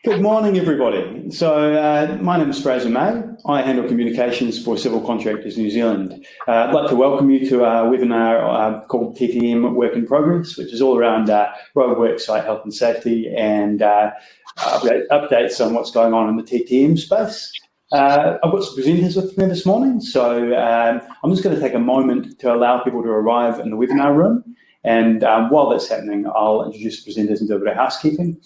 Good morning, everybody. So my name is Fraser May. I handle communications for Civil Contractors New Zealand. I'd like to welcome you to our webinar called TTM Work in Progress, which is all around road work site health and safety and updates on what's going on in the TTM space. I've got some presenters with me this morning, so I'm just going to take a moment to allow people to arrive in the webinar room. And while that's happening, I'll introduce the presenters and do a bit of housekeeping.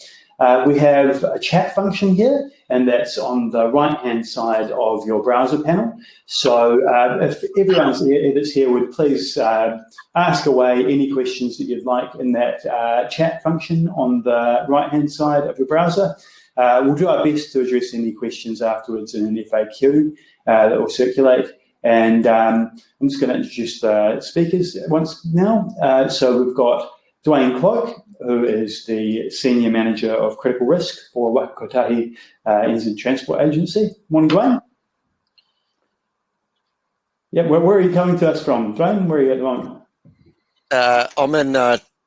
We have a chat function here, and that's on the right-hand side of your browser panel. So if everyone that's here would please ask away any questions that you'd like in that chat function on the right-hand side of your browser. We'll do our best to address any questions afterwards in an FAQ that will circulate. And I'm just going to introduce the speakers once now. So we've got Dwayne Cloak, who is the Senior Manager of Critical Risk for Waka Kotahi NZ Transport Agency. Morning, Dwayne. Yeah, where are you coming to us from, Dwayne? Where are you at the moment? I'm in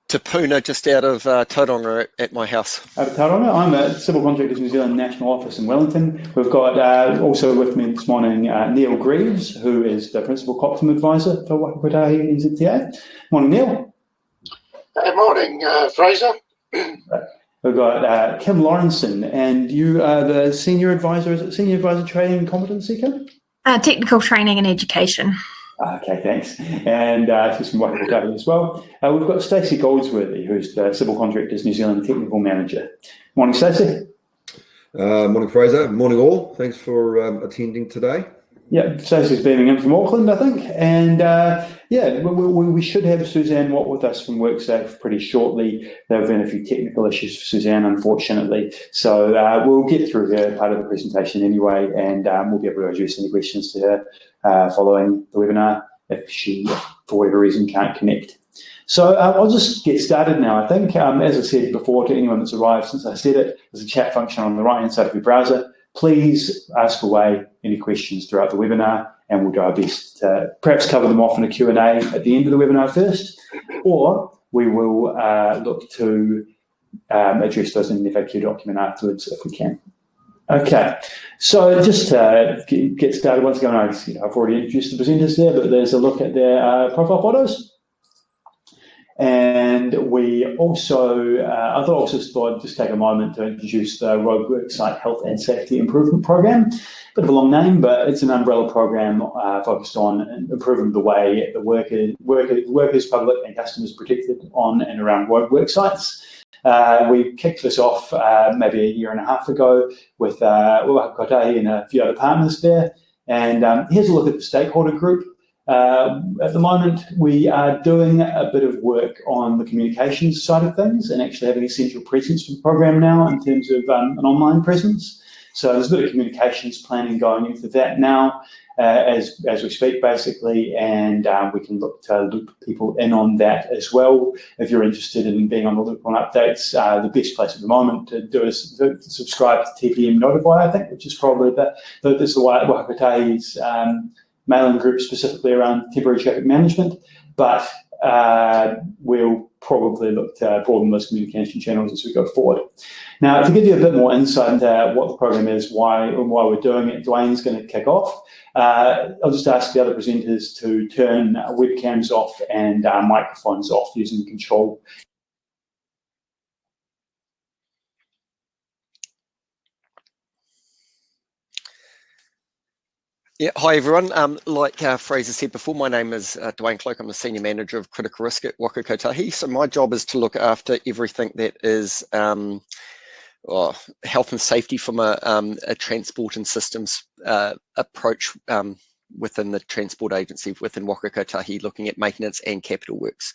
Te Puna, just out of Tauranga at my house. Out of Tauranga? I'm at Civil Contractors New Zealand National Office in Wellington. We've got also with me this morning Neil Greaves, who is the Principal Coptum Advisor for Waka Kotahi NZTA. Morning, Neil. Good morning, Fraser. We've got Kim Lawrenson, and you are the Senior Advisor. Is it Senior Advisor Training and Competency, Kim? Technical Training and Education. Okay, thanks. And she's from Waka Kotahi as well. We've got Stacey Goldsworthy, who's the Civil Contractors New Zealand Technical Manager. Morning, Stacey. Morning, Fraser. Morning, all. Thanks for attending today. Yeah, Stacey's beaming in from Auckland, I think. And we should have Suzanne Watt with us from WorkSafe pretty shortly. There have been a few technical issues for Suzanne, unfortunately. So we'll get through her part of the presentation anyway, and we'll be able to address any questions to her following the webinar if she, for whatever reason, can't connect. So I'll just get started now, I think. As I said before to anyone that's arrived since I said it, there's a chat function on the right-hand side of your browser. Please ask away any questions throughout the webinar, and we'll do our best to perhaps cover them off in a Q&A at the end of the webinar first, or we will look to address those in the FAQ document afterwards if we can. Okay, so just to get started, once again, I've already introduced the presenters there, but there's a look at their profile photos. And we also, I thought I'd just take a moment to introduce the Roadwork Site Health and Safety Improvement Program. Bit of a long name, but it's an umbrella program focused on improving the way the workers, public and customers protected on and around roadwork sites. We kicked this off maybe a year and a half ago with Waka Kotahi and a few other partners there. And here's a look at the stakeholder group. At the moment, we are doing a bit of work on the communications side of things and actually having a central presence for the program now in terms of an online presence. So there's a bit of communications planning going into that now as we speak, basically, and we can look to loop people in on that as well. If you're interested in being on the loop on updates, the best place at the moment to do is to subscribe to TPM Notify, I think, which is probably this is the Waka Kotahi's mailing group specifically around temporary traffic management, but we'll probably look to broaden those communication channels as we go forward. Now, to give you a bit more insight into what the program is, why we're doing it, Dwayne's going to kick off. I'll just ask the other presenters to turn webcams off and microphones off using the control. Yeah, hi everyone. Like Fraser said before, my name is Dwayne Cloak. I'm the Senior Manager of Critical Risk at Waka Kotahi. So my job is to look after everything that is health and safety from a transport and systems approach within the transport agency within Waka Kotahi, looking at maintenance and capital works.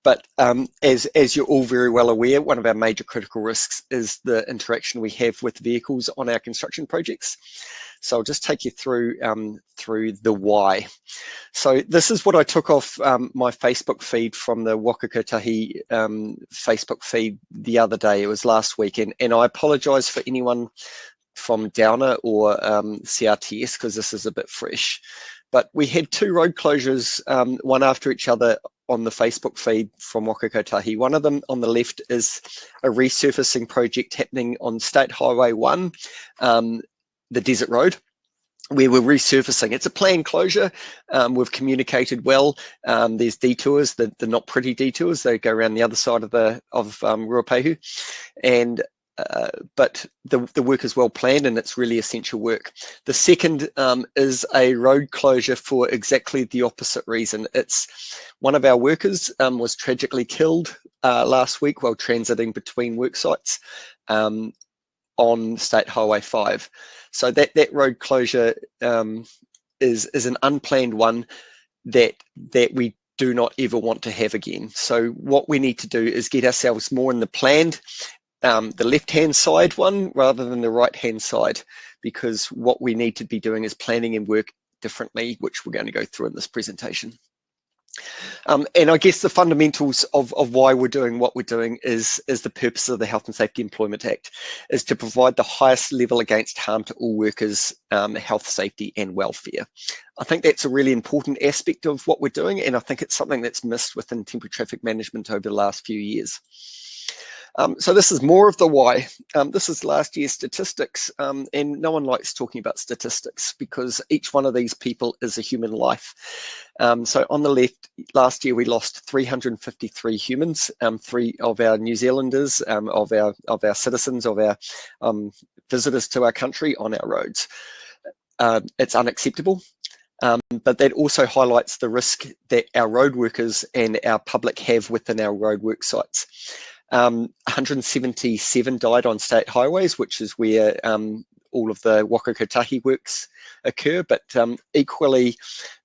But as you're all very well aware, one of our major critical risks is the interaction we have with vehicles on our construction projects. So I'll just take you through the why. So this is what I took off my Facebook feed from the Waka Kotahi Facebook feed the other day. It was last week, and I apologise for anyone from Downer or CRTS because this is a bit fresh. But we had two road closures, one after each other, on the Facebook feed from Waka Kotahi. One of them on the left is a resurfacing project happening on State Highway 1, the Desert Road, where we're resurfacing. It's a planned closure. We've communicated well. There's detours, they're not pretty detours. They go around the other side of Ruapehu, and but the work is well planned and it's really essential work. The second is a road closure for exactly the opposite reason. It's one of our workers was tragically killed last week while transiting between work sites on State Highway 5. So that road closure is an unplanned one that we do not ever want to have again. So what we need to do is get ourselves more in the planned, the left-hand side one rather than the right-hand side, because what we need to be doing is planning and work differently, which we're going to go through in this presentation. And I guess the fundamentals of why we're doing what we're doing is the purpose of the Health and Safety Employment Act, is to provide the highest level against harm to all workers, health, safety and welfare. I think that's a really important aspect of what we're doing, and I think it's something that's missed within temporary traffic management over the last few years. So this is more of the why. This is last year's statistics, and no one likes talking about statistics because each one of these people is a human life. So on the left, last year we lost 353 humans, 3 of our New Zealanders, of our citizens, of our visitors to our country on our roads. It's unacceptable. But that also highlights the risk that our road workers and our public have within our road work sites. 177 died on state highways, which is where all of the Waka Kotahi works occur, but equally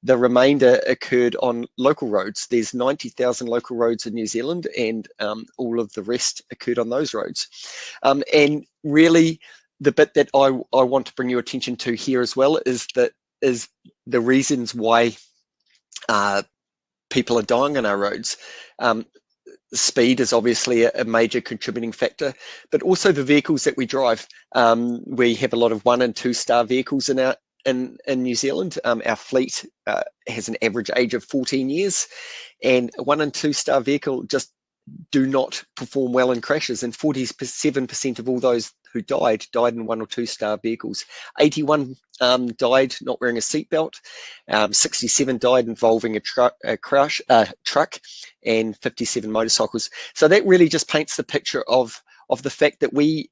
the remainder occurred on local roads. There's 90,000 local roads in New Zealand, and all of the rest occurred on those roads. And really the bit that I want to bring your attention to here as well is the reasons why people are dying on our roads. Speed is obviously a major contributing factor, but also the vehicles that we drive. We have a lot of 1- and 2-star vehicles in New Zealand. Our fleet has an average age of 14 years, and a 1- and 2-star vehicle just do not perform well in crashes, and 47% of all those who died in 1- or 2-star vehicles. 81 died not wearing a seatbelt, 67 died involving a truck, and 57 motorcycles. So that really just paints the picture of the fact that we,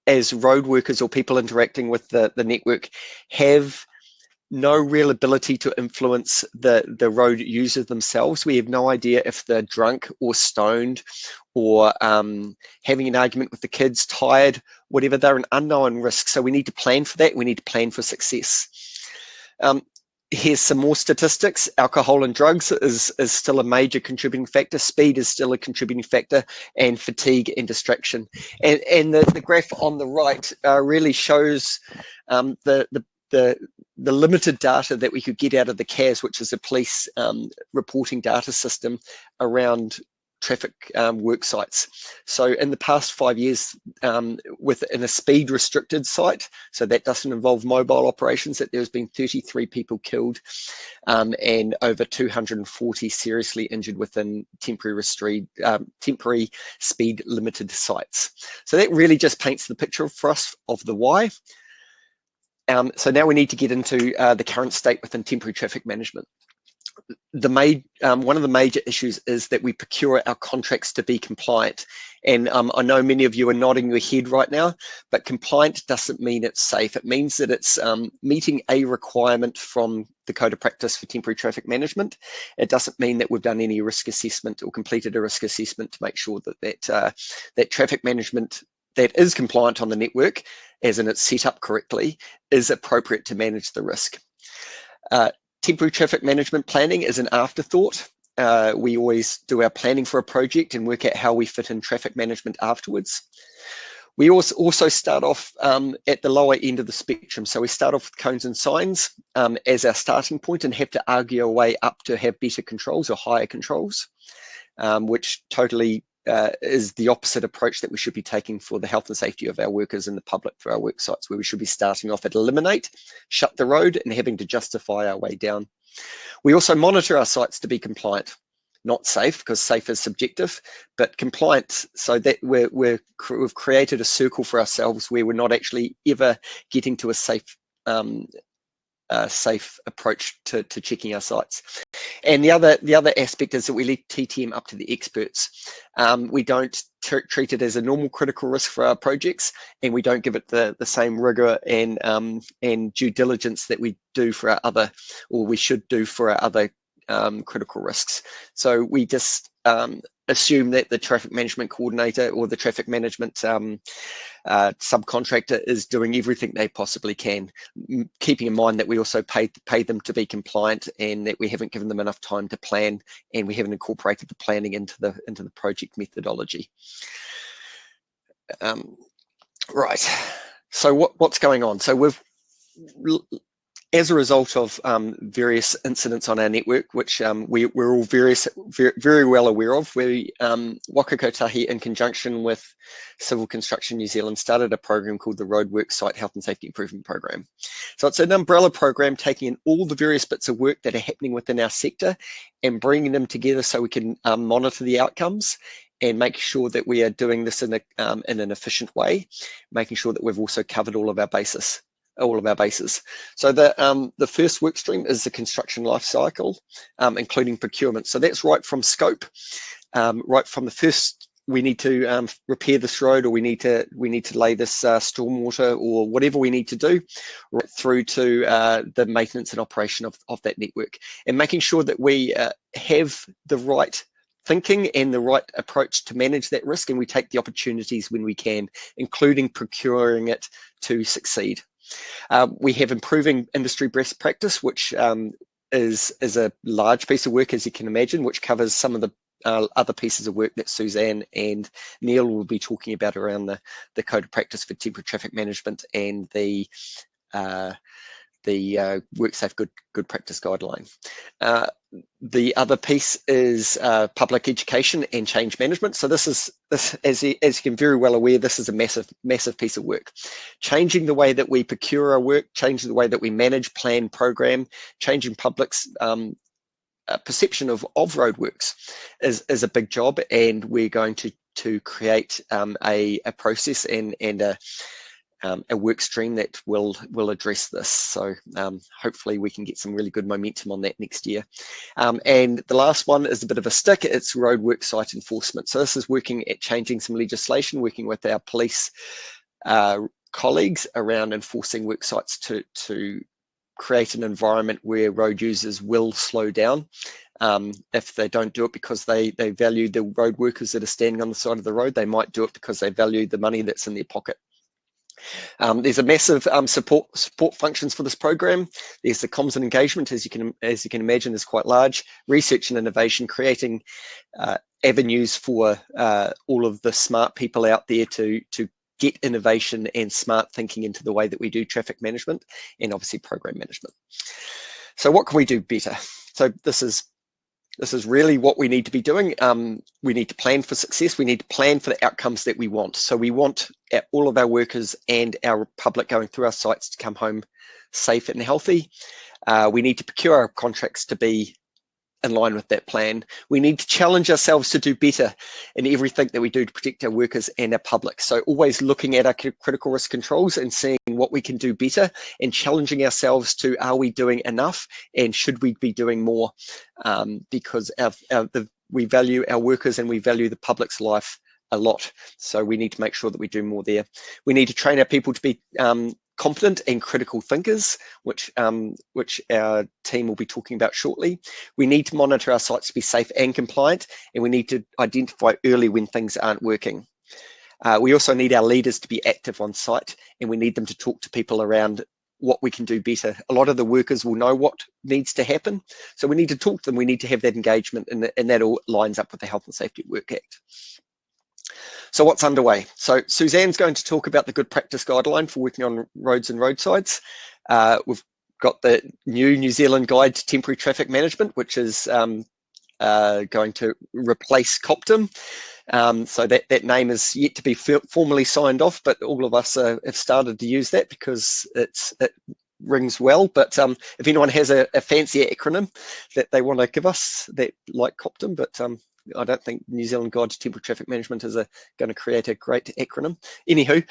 as road workers or people interacting with the network, have no real ability to influence the road users themselves. We have no idea if they're drunk or stoned or having an argument with the kids, tired, whatever. They're an unknown risk. So we need to plan for that. We need to plan for success. Here's some more statistics. Alcohol and drugs is still a major contributing factor. Speed is still a contributing factor, and fatigue and distraction. And the graph on the right really shows the limited data that we could get out of the CAS, which is a police reporting data system around traffic work sites. So in the past 5 years, within a speed restricted site, so that doesn't involve mobile operations, that there's been 33 people killed and over 240 seriously injured within temporary speed limited sites. So that really just paints the picture for us of the why. So now we need to get into the current state within temporary traffic management. One of the major issues is that we procure our contracts to be compliant. And I know many of you are nodding your head right now, but compliant doesn't mean it's safe. It means that it's meeting a requirement from the Code of Practice for Temporary Traffic Management. It doesn't mean that we've done any risk assessment or completed a risk assessment to make sure that traffic management that is compliant on the network, as in it's set up correctly, is appropriate to manage the risk. Temporary traffic management planning is an afterthought. We always do our planning for a project and work out how we fit in traffic management afterwards. We also start off at the lower end of the spectrum. So we start off with cones and signs as our starting point and have to argue our way up to have better controls or higher controls, which totally is the opposite approach that we should be taking for the health and safety of our workers and the public through our work sites, where we should be starting off at eliminate, shut the road, and having to justify our way down. We also monitor our sites to be compliant. not safe, because safe is subjective, but compliant, so that we've created a circle for ourselves where we're not actually ever getting to a safe approach to checking our sites. And the other aspect is that we leave TTM up to the experts. We don't treat it as a normal critical risk for our projects, and we don't give it the same rigor and due diligence that we do for our other, or we should do for our other critical risks. So we just assume that the traffic management coordinator or the traffic management subcontractor is doing everything they possibly can, keeping in mind that we also pay them to be compliant, and that we haven't given them enough time to plan, and we haven't incorporated the planning into the project methodology. Right. So what's going on? So we've, as a result of various incidents on our network, which we're all very well aware of, Waka Kotahi, in conjunction with Civil Construction New Zealand, started a program called the Roadworks Site Health and Safety Improvement Program. So it's an umbrella program taking in all the various bits of work that are happening within our sector and bringing them together so we can monitor the outcomes and make sure that we are doing this in an efficient way, making sure that we've also covered all of our bases. So the first work stream is the construction life cycle, including procurement. So that's right from scope, right from the first, we need to repair this road, or we need to lay this stormwater, or whatever we need to do, right through to the maintenance and operation of that network, and making sure that we have the right thinking and the right approach to manage that risk, and we take the opportunities when we can, including procuring it to succeed. We have improving industry best practice, which is a large piece of work, as you can imagine, which covers some of the other pieces of work that Suzanne and Neil will be talking about around the code of practice for temporary traffic management and the WorkSafe good practice guideline. The other piece is public education and change management. So this, as you can very well aware, this is a massive piece of work. Changing the way that we procure our work, changing the way that we manage, plan, program, changing public's perception of roadworks is a big job, and we're going to create a process and a work stream that will address this. So hopefully we can get some really good momentum on that next year. And the last one is a bit of a stick. It's roadwork site enforcement. So this is working at changing some legislation, working with our police colleagues around enforcing work sites to create an environment where road users will slow down. If they don't do it because they value the road workers that are standing on the side of the road, they might do it because they value the money that's in their pocket. There's a massive support functions for this program. There's the comms and engagement, as you can imagine, is quite large. Research and innovation, creating avenues for all of the smart people out there to get innovation and smart thinking into the way that we do traffic management, and obviously program management. So what can we do better? So this is really what we need to be doing. We need to plan for success. We need to plan for the outcomes that we want. So we want all of our workers and our public going through our sites to come home safe and healthy. We need to procure our contracts to be in line with that plan. We need to challenge ourselves to do better in everything that we do to protect our workers and our public. So always looking at our critical risk controls and seeing what we can do better, and challenging ourselves to, are we doing enough and should we be doing more? Because we value our workers and we value the public's life a lot. So we need to make sure that we do more there. We need to train our people to be competent and critical thinkers, which our team will be talking about shortly. We need to monitor our sites to be safe and compliant, and we need to identify early when things aren't working. We also need our leaders to be active on site, and we need them to talk to people around what we can do better. A lot of the workers will know what needs to happen, so we need to talk to them. We need to have that engagement, and that all lines up with the Health and Safety at Work Act. So what's underway? So Suzanne's going to talk about the good practice guideline for working on roads and roadsides. We've got the new New Zealand Guide to Temporary Traffic Management, which is going to replace COPTIM. So that name is yet to be formally signed off, but all of us have started to use that because rings well, but if anyone has a fancy acronym that they want to give us, that like COPTIM, but I don't think New Zealand Guide to Temporary Traffic Management is going to create a great acronym. Anywho,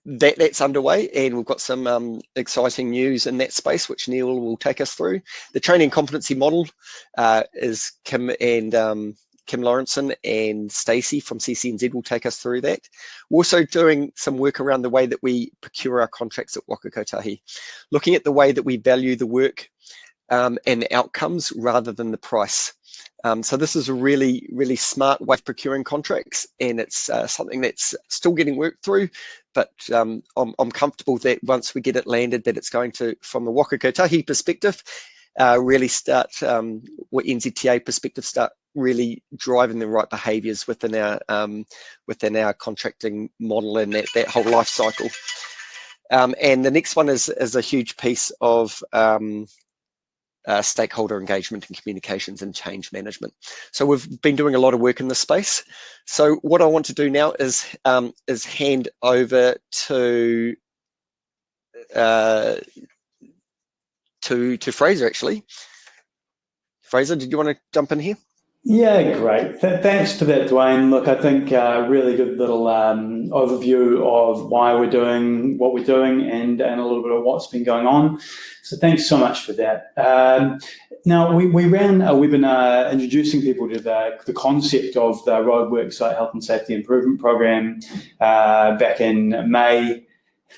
that's underway, and we've got some exciting news in that space, which Neil will take us through. The training competency model is Kim Lawrenson and Stacey from CCNZ will take us through that. We're also doing some work around the way that we procure our contracts at Waka Kotahi, looking at the way that we value the work and the outcomes rather than the price. So this is a really, really smart way of procuring contracts, and it's something that's still getting worked through, but I'm comfortable that once we get it landed, that it's going to, from the Waka Kotahi perspective, really start, what NZTA perspective, start really driving the right behaviours within our contracting model and that whole life cycle. And the next one is a huge piece of stakeholder engagement and communications and change management. So we've been doing a lot of work in this space. So what I want to do now is hand over to Fraser, actually. Fraser, did you want to jump in here? Yeah, great. Thanks for that, Dwayne. Look, I think really good little overview of why we're doing what we're doing and a little bit of what's been going on. So thanks so much for that. Now, we ran a webinar introducing people to the concept of the Road Worksite Health and Safety Improvement Program back in May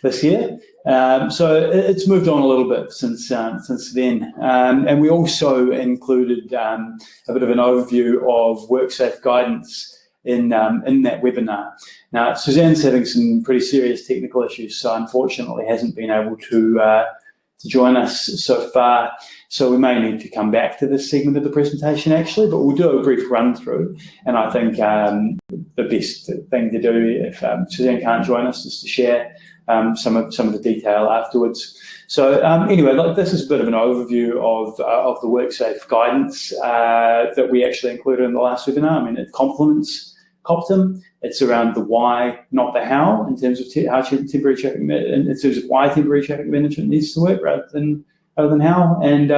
this year. So it's moved on a little bit since then. And we also included a bit of an overview of WorkSafe guidance in that webinar. Now, Suzanne's having some pretty serious technical issues, so unfortunately hasn't been able to join us so far. So we may need to come back to this segment of the presentation, actually, but we'll do a brief run through. And I think the best thing to do if Suzanne can't join us is to share some of the detail afterwards. So anyway, this is a bit of an overview of the WorkSafe guidance that we actually included in the last webinar. I mean, it complements COPTIM. It's around the why, not the how, in terms of how temporary traffic, in terms of why temporary traffic management needs to work rather than how. And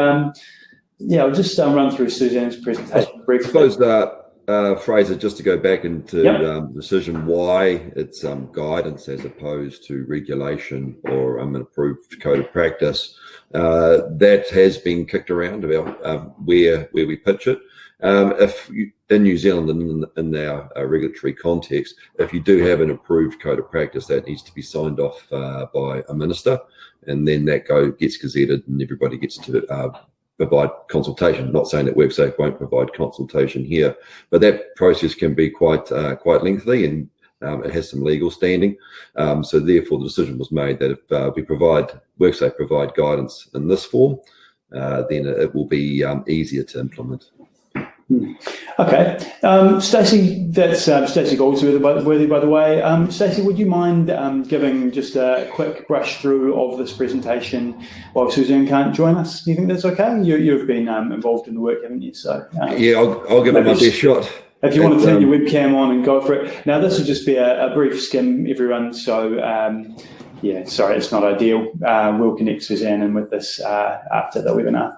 yeah, I'll just run through Suzanne's presentation briefly. I suppose Fraser, just to go back into the decision why it's guidance as opposed to regulation or an approved code of practice, that has been kicked around about where we pitch it. If you, in New Zealand and in our regulatory context, if you do have an approved code of practice, that needs to be signed off by a minister, and then that gets gazetted and everybody gets to provide consultation. Not saying that WorkSafe won't provide consultation here, but that process can be quite lengthy, and it has some legal standing. So therefore, the decision was made that if WorkSafe provide guidance in this form, then it will be easier to implement. Okay, Stacey, that's Stacey Goldsworthy, by the way. Stacey, would you mind giving just a quick brush through of this presentation while Suzanne can't join us? Do you think that's okay? You've been involved in the work, haven't you? So yeah, I'll give it my best shot. If you want to turn your webcam on and go for it. Now, this will just be a brief skim, everyone. So yeah, sorry, it's not ideal. We'll connect Suzanne in with this after the webinar.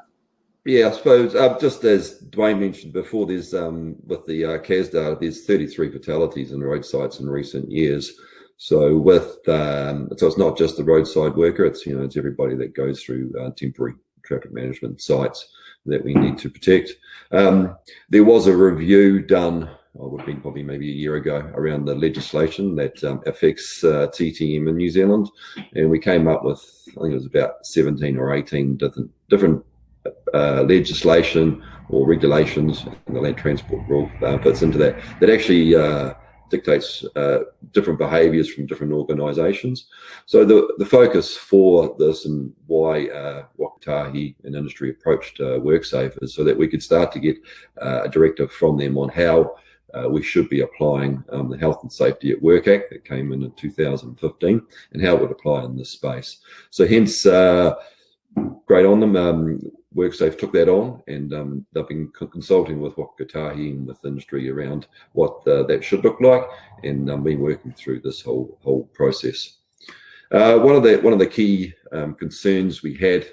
Yeah, I suppose just as Dwayne mentioned before, there's with the CAS data, there's 33 fatalities in road sites in recent years. So with so it's not just the roadside worker; it's it's everybody that goes through temporary traffic management sites that we need to protect. There was a review done, would have been probably maybe a year ago, around the legislation that affects TTM in New Zealand, and we came up with, I think it was about 17 or 18 different legislation or regulations, and the land transport rule fits into that actually dictates different behaviours from different organisations. So the focus for this and why Kotahi and industry approached WorkSafe is so that we could start to get a directive from them on how we should be applying the Health and Safety at Work Act that came in 2015 and how it would apply in this space. So hence, great on them. WorkSafe took that on, and they've been consulting with Waka Kotahi and with industry around what that should look like, and been working through this whole process. One of the key concerns we had,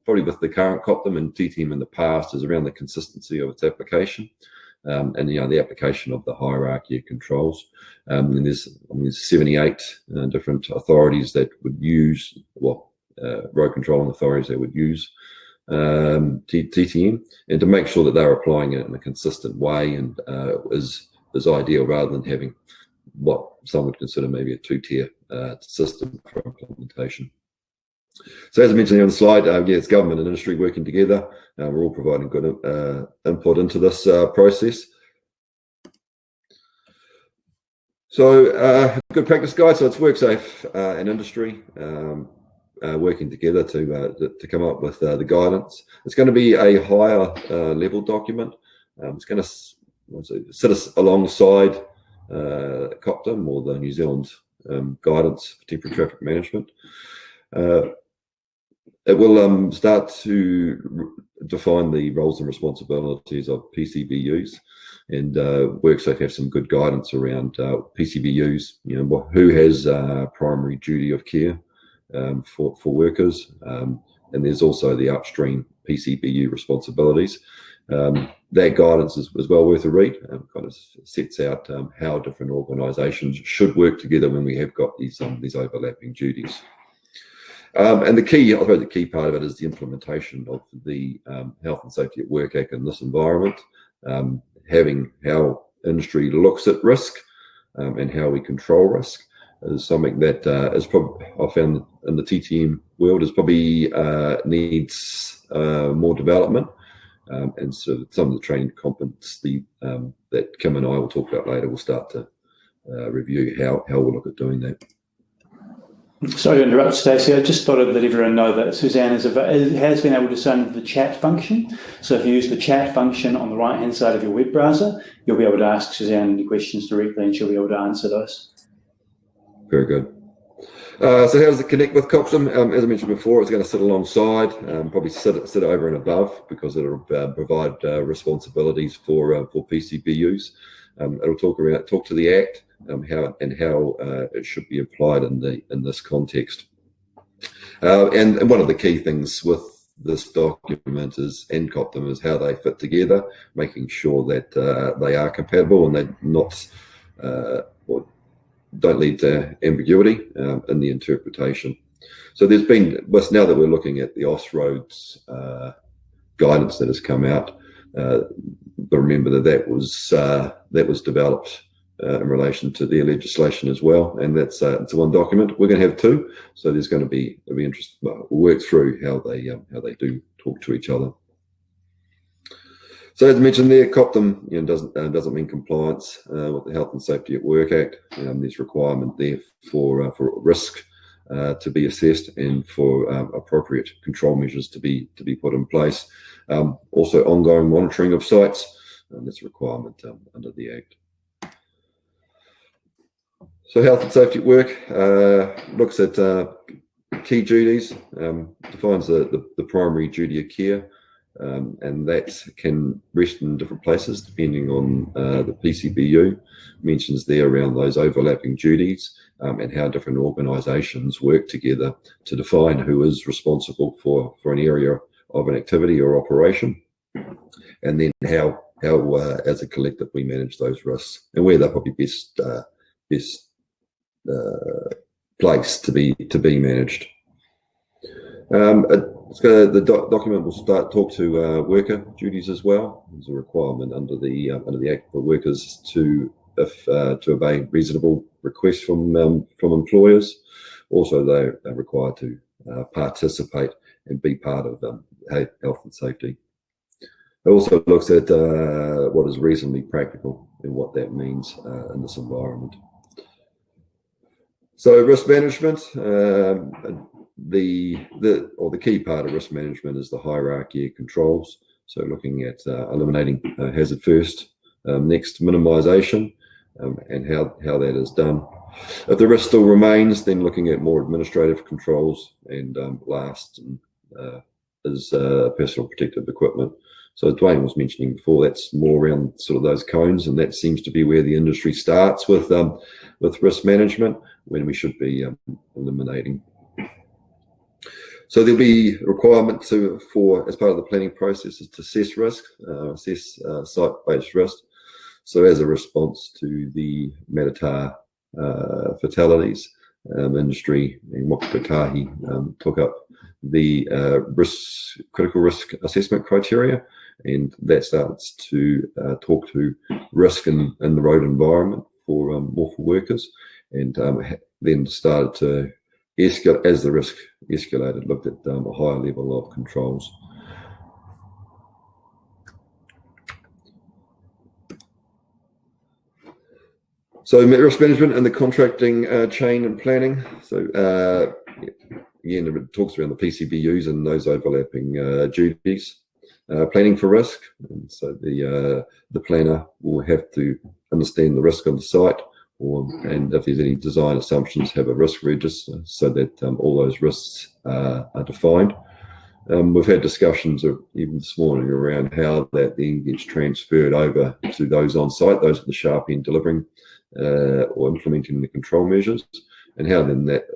probably with the current COPTM and TTM in the past, is around the consistency of its application, and the application of the hierarchy of controls. And there's 78 different authorities that would use, road controlling authorities that would use TTM, and to make sure that they're applying it in a consistent way and is ideal, rather than having what some would consider maybe a two-tier system for implementation. So as I mentioned on the slide, it's government and industry working together. We're all providing good input into this process. So good practice guide. So it's WorkSafe and industry working together to come up with the guidance. It's going to be a higher level document. It's going to sit us alongside COPTM, or the New Zealand guidance for temporary traffic management. It will start to define the roles and responsibilities of PCBUs, and WorkSafe have some good guidance around PCBUs. Who has primary duty of care for workers, and there's also the upstream PCBU responsibilities. That guidance is well worth a read. Kind of sets out how different organisations should work together when we have got these overlapping duties. And I suppose the key part of it is the implementation of the Health and Safety at Work Act in this environment, having how industry looks at risk and how we control risk is something that is probably, I found in the TTM world, is probably needs more development. And so some of the training competency that Kim and I will talk about later, we'll start to review how we'll look at doing that. Sorry to interrupt, Stacey. I just thought I'd let everyone know that Suzanne has been able to send the chat function. So if you use the chat function on the right-hand side of your web browser, you'll be able to ask Suzanne any questions directly, and she'll be able to answer those. Very good. So how does it connect with COPTM? As I mentioned before, it's going to sit alongside, probably sit over and above, because it'll provide responsibilities for PCBUs. It'll talk to the Act, how it should be applied in this context. And one of the key things with this document and COPTM is how they fit together, making sure that they are compatible and they're not don't lead to ambiguity in the interpretation. So there's been, now that we're looking at the Austroads guidance that has come out, but remember that was developed in relation to their legislation as well, and it's one document. We're going to have two, so it'll be interesting. We'll work through how they do talk to each other. So as I mentioned there, COPTM doesn't mean compliance with the Health and Safety at Work Act. There's requirement there for risk to be assessed and for appropriate control measures to be put in place. Also, ongoing monitoring of sites. That's a requirement under the Act. So Health and Safety at Work looks at key duties, defines the primary duty of care. And that can rest in different places depending on the PCBU. Mentions there around those overlapping duties and how different organisations work together to define who is responsible for an area of an activity or operation, and then how as a collective we manage those risks and where they're probably best placed to be managed. The document will talk to worker duties as well. There's a requirement under the Act for workers to obey reasonable requests from employers. Also, they're required to participate and be part of health and safety. It also looks at what is reasonably practical and what that means in this environment. So risk management. The key part of risk management is the hierarchy of controls. So looking at eliminating hazard first, next minimisation, and how that is done. If the risk still remains, then looking at more administrative controls, and last is personal protective equipment. So Dwayne was mentioning before, that's more around sort of those cones, and that seems to be where the industry starts with risk management, when we should be eliminating. So there'll be a requirement for, as part of the planning process, is to assess risk, assess site-based risk. So as a response to the Matata fatalities, industry in Waka Kotahi took up the critical risk assessment criteria, and that starts to talk to risk in the road environment for lawful workers, and then started to escalate as the risk escalated, looked at a higher level of controls. So risk management and the contracting chain and planning. So again, it talks around the PCBUs and those overlapping duties. Planning for risk, and so the planner will have to understand the risk on the site, and if there's any design assumptions, have a risk register so that all those risks are defined. We've had discussions even this morning around how that then gets transferred over to those on site, those at the sharp end delivering or implementing the control measures, and how then that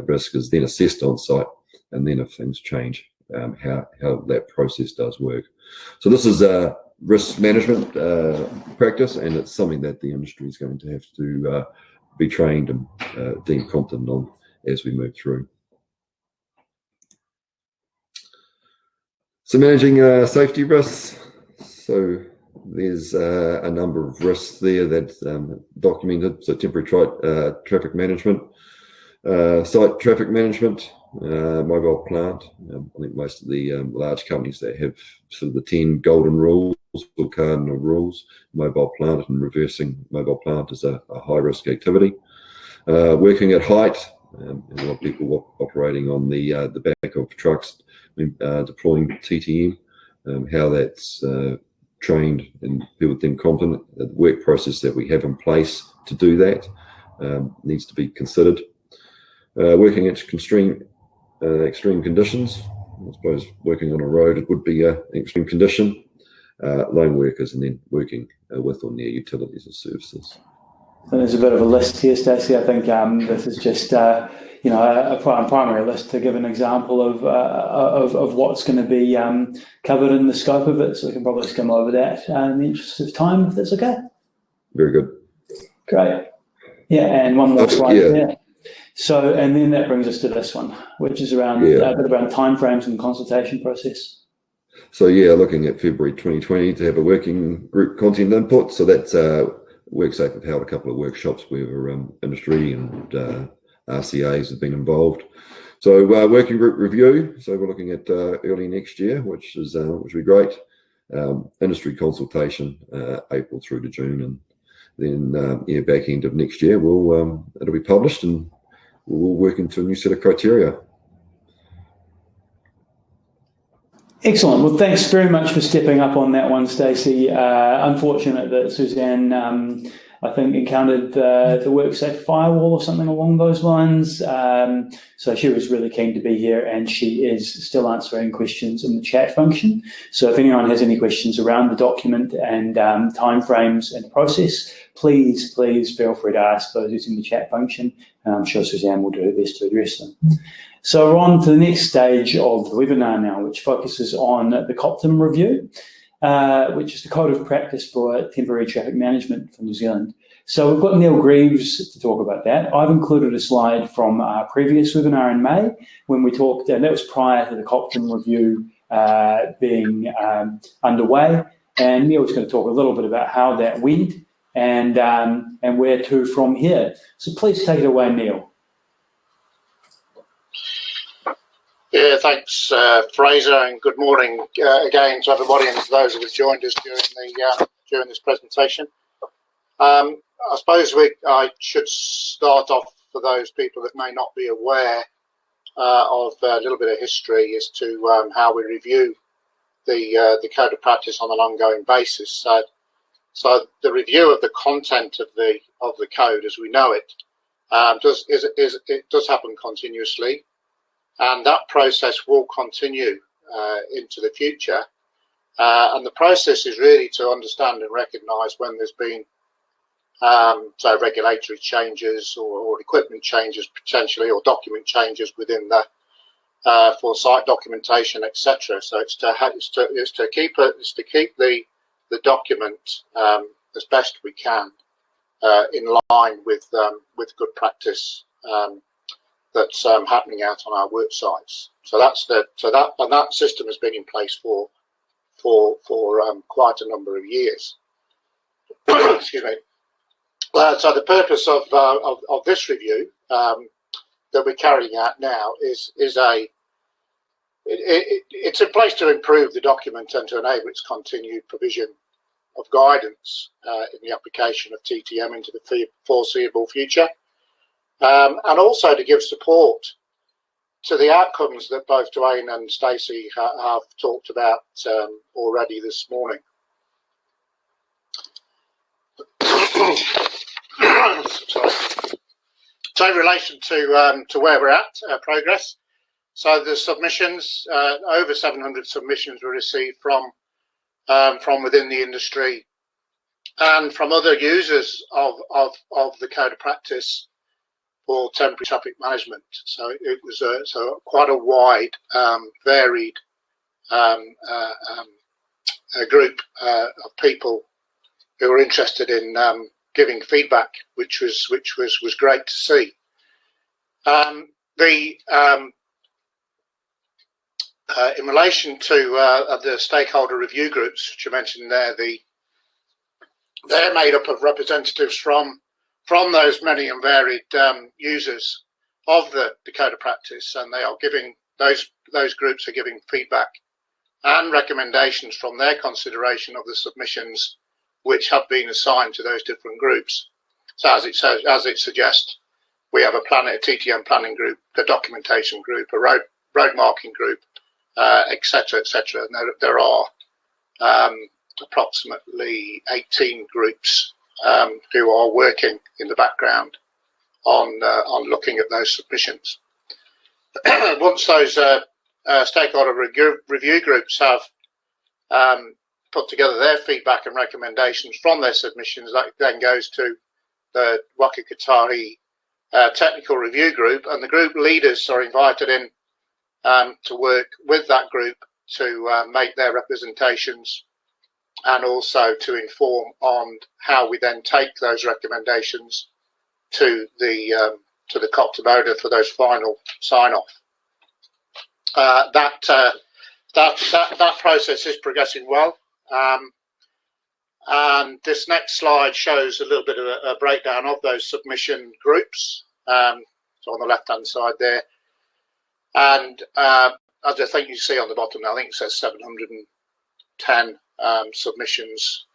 risk is then assessed on site, and then if things change, how that process does work. So this is a risk management practice, and it's something that the industry is going to have to be trained and deemed competent on as we move through. So managing safety risks. So there's a number of risks there that's documented. So temporary traffic management, site traffic management, mobile plant. I think most of the large companies that have sort of the 10 golden rules or cardinal rules, mobile plant and reversing mobile plant is a high risk activity. Working at height, a lot of people operating on the back of trucks, deploying TTM, how that's trained and people then competent. The work process that we have in place to do that needs to be considered. Working at extreme conditions. I suppose working on a road, it would be an extreme condition. Lone workers, and then working with or near utilities and services. So there's a bit of a list here, Stacey. I think this is just a primary list to give an example of what's going to be covered in the scope of it. So we can probably skim over that in the interest of time, if that's okay. Very good. Great. Yeah, and one more slide there. So, and then that brings us to this one, which is around a bit around timeframes and consultation process. So looking at February 2020 to have a working group content input. So that's WorkSafe have held a couple of workshops where industry and RCAs have been involved. So working group review. So we're looking at early next year, which will be great. Industry consultation, April through to June, and then back end of next year it'll be published, and we'll work into a new set of criteria. Excellent. Well, thanks very much for stepping up on that one, Stacey. Unfortunate that Suzanne, I think, encountered the WorkSafe firewall or something along those lines. So she was really keen to be here, and she is still answering questions in the chat function. So if anyone has any questions around the document and timeframes and process, please feel free to ask those using the chat function. And I'm sure Suzanne will do her best to address them. So we're on to the next stage of the webinar now, which focuses on the COPTIM review, which is the Code of Practice for Temporary Traffic Management for New Zealand. So we've got Neil Greaves to talk about that. I've included a slide from our previous webinar in May when we talked, and that was prior to the COPTIM review being underway. And Neil's going to talk a little bit about how that went and where to from here. So please take it away, Neil. Yeah, thanks, Fraser, and good morning again to everybody and to those who have joined us during this presentation. I suppose I should start off, for those people that may not be aware, of a little bit of history as to how we review the Code of Practice on an ongoing basis. So the review of the content of the code as we know it does happen continuously. And that process will continue into the future. And the process is really to understand and recognise when there's been so regulatory changes or equipment changes potentially, or document changes within the for site documentation, etc. So it's to keep the document as best we can in line with good practice that's happening out on our work sites. So that system has been in place for quite a number of years. Excuse me. So the purpose of this review that we're carrying out now is it's in place to improve the document and to enable its continued provision of guidance in the application of TTM into the foreseeable future, and also to give support to the outcomes that both Dwayne and Stacey have talked about already this morning. Sorry. So in relation to where we're at, progress, so the submissions, over 700 submissions were received from within the industry and from other users of the code of practice for temporary traffic management. So it was quite a wide, varied group of people who were interested in giving feedback, which was great to see. In relation to the stakeholder review groups, which you mentioned there, they're made up of representatives from those many and varied users of the code of practice, and they are giving those groups are giving feedback and recommendations from their consideration of the submissions which have been assigned to those different groups. So as it suggests, we have a TTM planning group, a documentation group, a road marking group, etc., etc. And there are approximately 18 groups who are working in the background on looking at those submissions. Once those stakeholder review groups have put together their feedback and recommendations from their submissions, that then goes to the Waka Kotahi technical review group, and the group leaders are invited in to work with that group to make their representations and also to inform on how we then take those recommendations to the COP for those final sign-off. That process is progressing well, and this next slide shows a little bit of a breakdown of those submission groups. So on the left-hand side there, and as I think you see on the bottom, I think it says 710 submissions.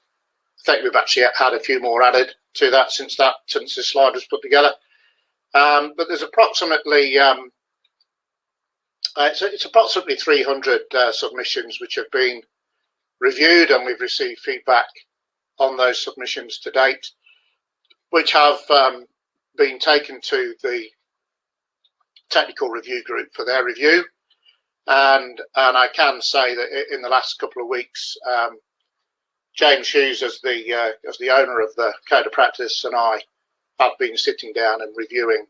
I think we've actually had a few more added to that since this slide was put together. But there's approximately it's approximately 300 submissions which have been reviewed, and we've received feedback on those submissions to date, which have been taken to the technical review group for their review. And I can say that in the last couple of weeks, James Hughes, as the owner of the code of practice, and I have been sitting down and reviewing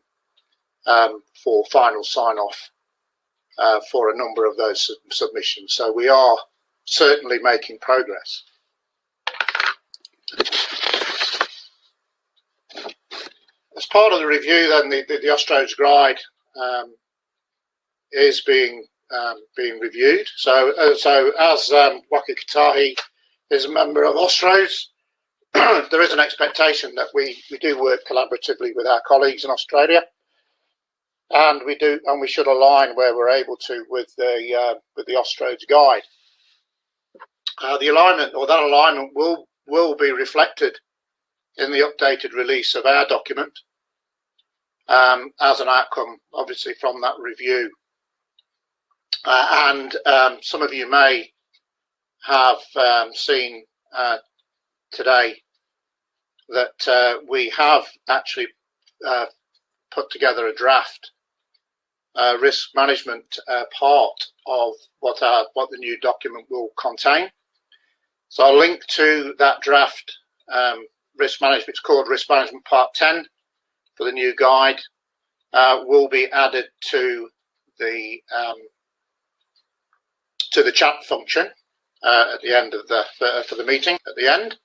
for final sign-off for a number of those submissions. So we are certainly making progress. As part of the review, then the Austroads guide is being reviewed. So as Waka Kotahi is a member of Austroads, there is an expectation that we do work collaboratively with our colleagues in Australia, and we should align where we're able to with the Austroads guide. The alignment, or that alignment, will be reflected in the updated release of our document as an outcome, obviously, from that review. And some of you may have seen today that we have actually put together a draft risk management part of what the new document will contain. So I'll link to that draft risk management. It's called Risk Management Part 10 for the new guide. Will be added to the chat function at the end of for the meeting at the end.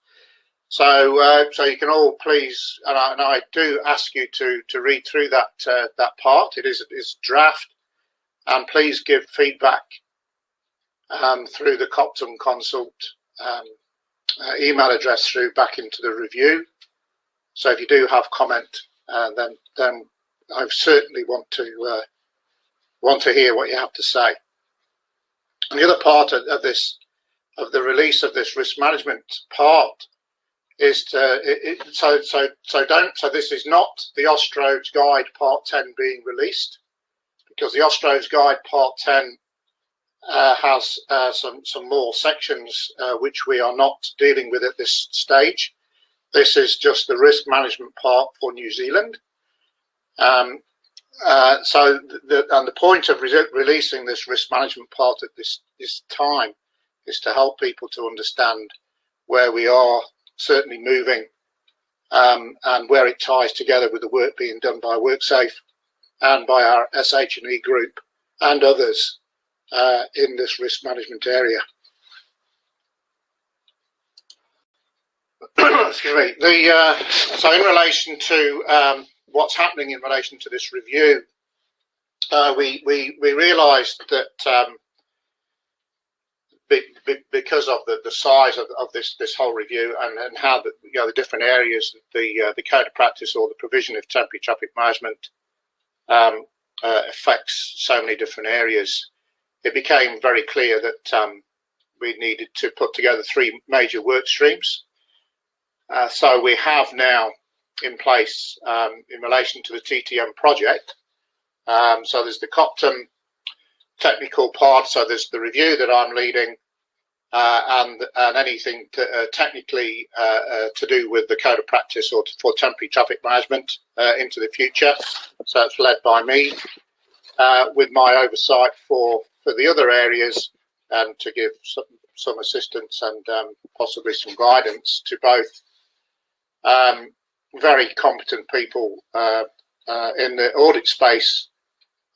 So so you can all please, and I do ask you to read through that part. It is draft, and please give feedback through the Coptum Consult email address through back into the review. So if you do have comment, then I certainly want to hear what you have to say. And the other part of the release of this risk management part is so this is not the Austroads Guide Part 10 being released, because the Austroads Guide Part 10 has some more sections which we are not dealing with at this stage. This is just the risk management part for New Zealand. So the point of releasing this risk management part at this time is to help people to understand where we are certainly moving, and where it ties together with the work being done by WorkSafe and by our SH&E group and others in this risk management area. Excuse me. So in relation to what's happening in relation to this review, we realised that because of the size of this whole review and how the different areas the code of practice or the provision of temporary traffic management affects so many different areas, it became very clear that we needed to put together 3 major work streams. So we have now in place in relation to the TTM project. So there's the Coptum technical part. So there's the review that I'm leading, and anything technically to do with the code of practice or for temporary traffic management into the future. So it's led by me, with my oversight for the other areas, and to give some assistance and possibly some guidance to both very competent people in the audit space,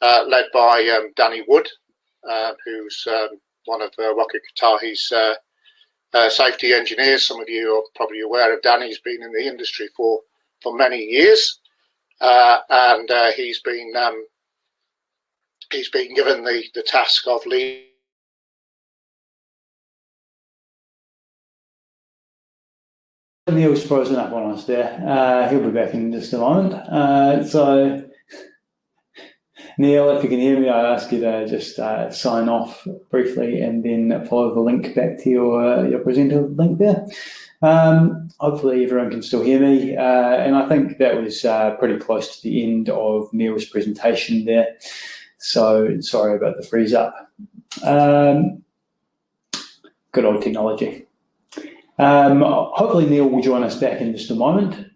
led by Danny Wood, who's one of Waka Kotahi's safety engineers. Some of you are probably aware of Danny. He's been in the industry for many years, and he's been given the task of leading. Neil's frozen up on us there. He'll be back in just a moment. So, Neil, if you can hear me, I ask you to just sign off briefly and then follow the link back to your presenter link there. Hopefully everyone can still hear me. And I think that was pretty close to the end of Neil's presentation there. So sorry about the freeze up. Good old technology. Hopefully Neil will join us back in just a moment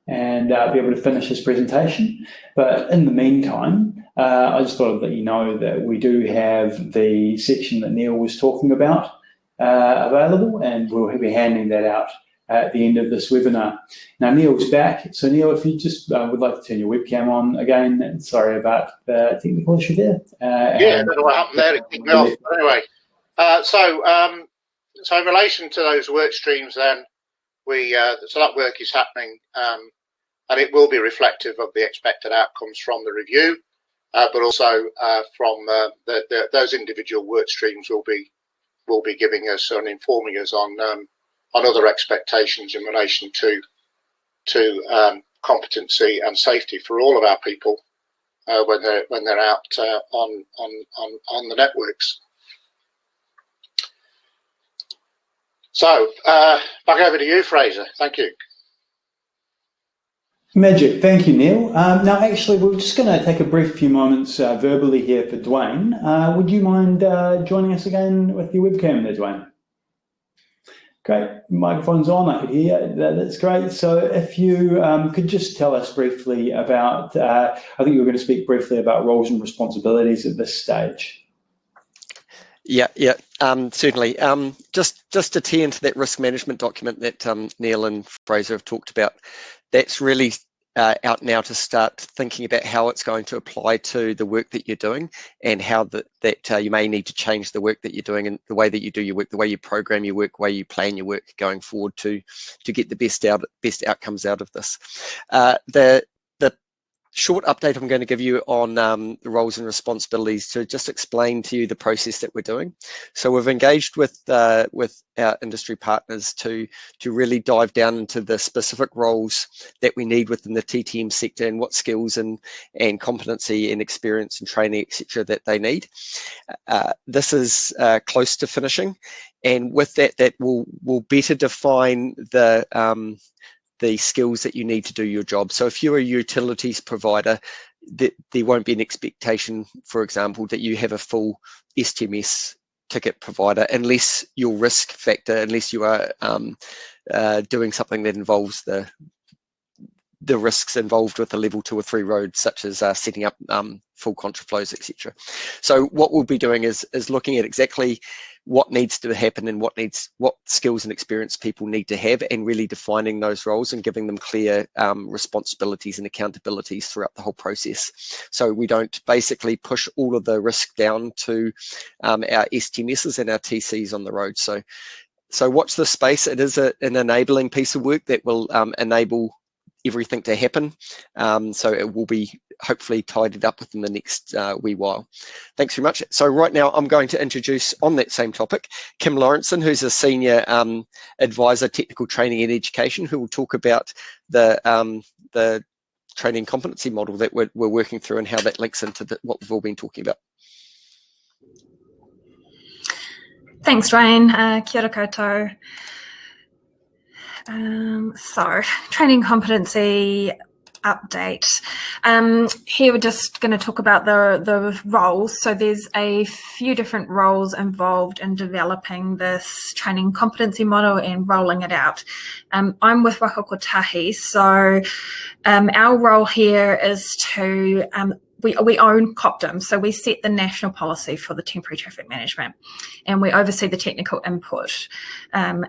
and be able to finish his presentation. But in the meantime, I just thought I'd let you know that we do have the section that Neil was talking about available, and we'll be handing that out at the end of this webinar. Now Neil's back, so Neil, if you just would like to turn your webcam on again. Sorry about the technical issue there. Yeah, I don't know what happened there, it kicked me off. But anyway, so in relation to those work streams, then so that work is happening, and it will be reflective of the expected outcomes from the review, but also from those individual work streams will be giving us and informing us on other expectations in relation to competency and safety for all of our people when they're out on the networks. So, back over to you, Fraser. Thank you. Magic. Thank you, Neil. Now, actually, we're just going to take a brief few moments verbally here for Dwayne. Would you mind joining us again with your webcam there, Dwayne? Great. Microphone's on. I could hear. That's great. So if you could just tell us briefly about, I think you were going to speak briefly about roles and responsibilities at this stage. Yeah, certainly. Just to tee into that risk management document that Neil and Fraser have talked about, that's really out now to start thinking about how it's going to apply to the work that you're doing, and how that you may need to change the work that you're doing and the way that you do your work, the way you program your work, the way you plan your work going forward to get the best outcomes out of this. The short update I'm going to give you on the roles and responsibilities to just explain to you the process that we're doing. So we've engaged with our industry partners to really dive down into the specific roles that we need within the TTM sector, and what skills and competency and experience and training, etc., that they need. This is close to finishing, and with that will better define the skills that you need to do your job. So if you're a utilities provider, there won't be an expectation, for example, that you have a full STMS ticket provider, unless your risk factor, unless you are doing something that involves the risks involved with a level 2 or 3 road, such as setting up full contraflows, etc. So what we'll be doing is looking at exactly what needs to happen and what skills and experience people need to have, and really defining those roles and giving them clear responsibilities and accountabilities throughout the whole process. So we don't basically push all of the risk down to our STMSs and our TCs on the road. So watch this space. It is an enabling piece of work that will enable everything to happen. So it will be hopefully tidied up within the next wee while. Thanks very much. So right now I'm going to introduce, on that same topic, Kim Lawrenson, who's a senior advisor, technical training and education, who will talk about the training competency model that we're working through and how that links into what we've all been talking about. Thanks, Dwayne. Kia ora koutou. So, training competency update. Here we're just going to talk about the roles. So there's a few different roles involved in developing this training competency model and rolling it out. I'm with Waka Kotahi, so our role here is to we own COPTM, so we set the national policy for the temporary traffic management, and we oversee the technical input